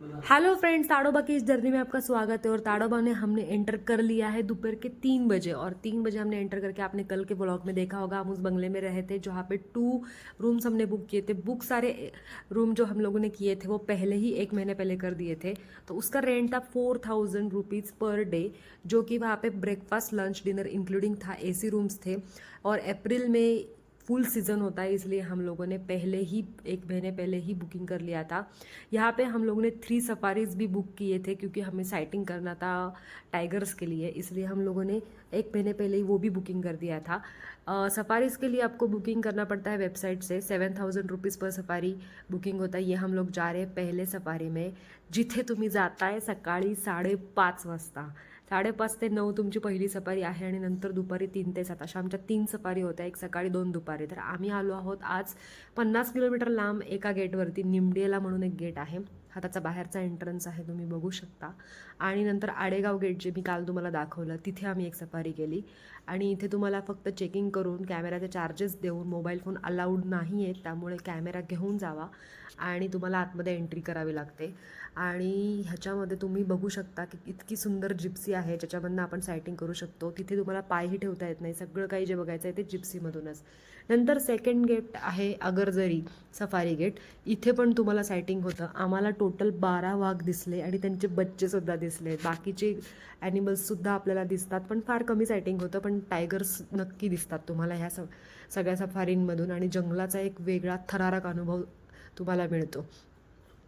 Hello friends, Tadoba की इस journey में आपका स्वागत है। और ताड़ोबा ने हमने एंटर कर लिया है दोपहर के 3 बजे। और 3 बजे हमने एंटर करके आपने कल के व्लॉग में देखा होगा, हम उस बंगले में रहे थे जहाँ पे 2 रूम्स हमने बुक किए थे। बुक सारे रूम जो हम लोगों ने किए थे वो पहले ही 1 महीने पहले कर दिए थे। तो उसका रेंट था 4000 रुपीज़ पर डे, जो कि वहाँ पे ब्रेकफास्ट लंच डिनर इंक्लूडिंग था। AC रूम्स थे और अप्रैल में फुल सीज़न होता है, इसलिए हम लोगों ने पहले ही 1 महीने पहले ही बुकिंग कर लिया था। यहाँ पे हम लोगों ने 3 सफारीज़ भी बुक किए थे क्योंकि हमें साइटिंग करना था टाइगर्स के लिए, इसलिए हम लोगों ने 1 महीने पहले ही वो भी बुकिंग कर दिया था। सफारीज़ के लिए आपको बुकिंग करना पड़ता है वेबसाइट से। 7000 रुपीज़ पर सफारी बुकिंग होता है। ये हम लोग जा रहे हैं पहले सफारी में, जिथे तुम्ही जाताय सकाळी 5:30 वाजता। 5:30 ते 9 तुमची पहिली सफारी आहे आणि नंतर दुपारी 3 ते 7 अशा आमच्या 3 सफारी होत्या, एक सकाळी 2 दुपारी। तर आम्ही आलो आहोत आज 50 किलोमीटर लांब एका गेटवरती, निमडेला म्हणून एक गेट आहे, हा त्याचा बाहेरचा एंट्रन्स आहे, तुम्ही बघू शकता। आणि नंतर आडेगाव गेट जे मी काल तुम्हाला दाखवलं, तिथे आम्ही एक सफारी केली। आणि इथे तुम्हाला फक्त चेकिंग करून कॅमेराचे चार्जेस देऊन, मोबाईल फोन अलाउड नाही आहे त्यामुळे कॅमेरा घेऊन जावा आणि तुम्हाला आतमध्ये एंट्री करावी लागते। आणि ह्याच्यामध्ये तुम्ही बघू शकता की इतकी सुंदर जिप्सी आहे ज्याच्यामधनं आपण सायटिंग करू शकतो। तिथे तुम्हाला पायही ठेवता येत नाही, सगळं काही जे बघायचं आहे ते जिप्सीमधूनच। नंतर सेकंड गेट आहे अगरजरी सफारी गेट, इथे पण तुम्हाला सायटिंग होतं। आम्हाला टोटल 12 वाघ दिसले आणि त्यांचे बच्चेसुद्धा दिसले, बाकीचे ॲनिमल्ससुद्धा आपल्याला दिसतात, पण फार कमी सायटिंग होतं। पण टायगर्स नक्की दिसतात तुम्हाला ह्या सगळ्या सफारींमधून आणि जंगलाचा एक वेगळा थरारक अनुभव तुम्हाला मिळतो।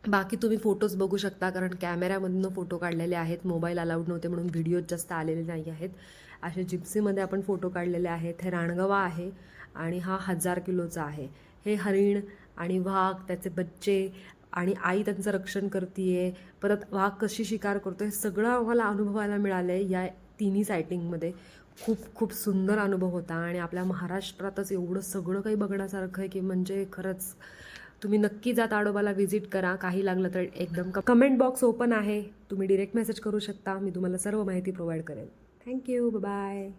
बाकी तुम्ही फोटोज बघू शकता, कारण कॅमेऱ्यामधनं फोटो काढलेले आहेत, मोबाईल अलाउड नव्हते म्हणून व्हिडिओज जास्त आलेले नाही आहेत। असे जिप्सीमध्ये आपण फोटो काढलेले आहेत। हे रानगवा आहे आणि हा 1000 किलोचा आहे। हे हरिण आणि वाघ, त्याचे बच्चे आणि आई त्यांचं रक्षण करते, परत वाघ कशी शिकार करतो, हे सगळं आम्हाला अनुभवायला मिळालं आहे या तिन्ही सायटिंगमध्ये। खूप खूप सुंदर अनुभव होता आणि आपल्या महाराष्ट्रातच एवढं सगळं काही बघण्यासारखं आहे की म्हणजे खरंच तुम्ही नक्की जा, ताडोबाला व्हिजिट करा। काही लागलं तर एकदम कमेंट बॉक्स ओपन आहे, तुम्ही डिरेक्ट मेसेज करू शकता, मी तुम्हाला सर्व माहिती प्रोव्हाइड करेल। Thank you, bye bye.